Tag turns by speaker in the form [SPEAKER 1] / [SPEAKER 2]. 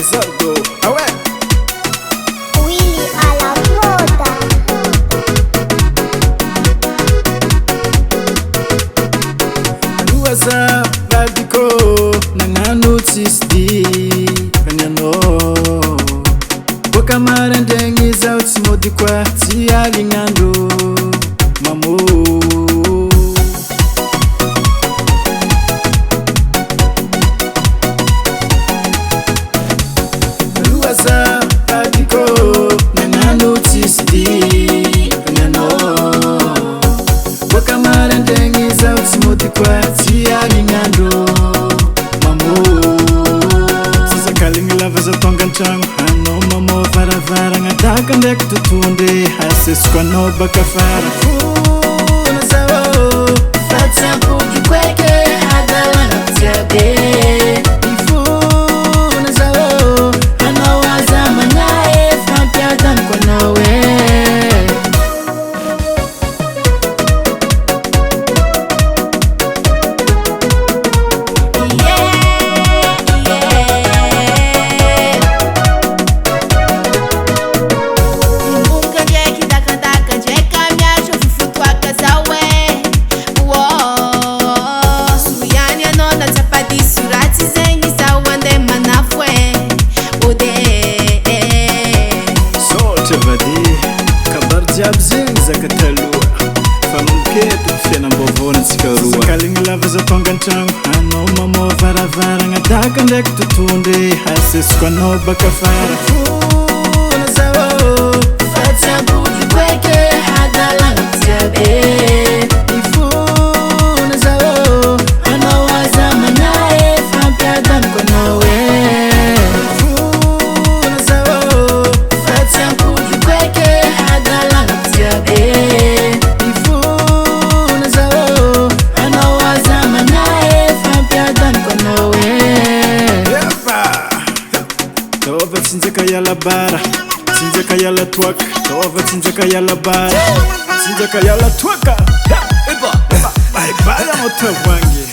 [SPEAKER 1] Desardo. Ah ouais.
[SPEAKER 2] Willy à la moda.
[SPEAKER 1] Luaza badiko nangano tsisdi kanyano. Boka marandengi za utsimodi kwa tiali ngando mamo. Luaza badiko nangano tsisdi kanyano. Boka marandengi za utsimodi kwa tiali ngando mamo. Sasa kalingi lava za tonga nchangu hano mamo varavara ngataka ndek tutunde haseswa no bakafara funa sao fatsa pugi kweke hadala natiabe ifuna sao hano wazama nae fapiadan kwa nawe. Kalingi lava za tonga nchangu hano mamo varavara ngataka ndek tutunde haseswa no bakafara funa sao fatsa pugi kweke hadala natiabe ifuna sao hano wazama nae fapiadan kwa nawe. Funa sao fatsa pugi kweke hadala natiabe Sinzeka yala bara, sinzeka yala twaka, tova sinzeka yala bara, sinzeka yala twaka. Eba, bye bye moto wangi.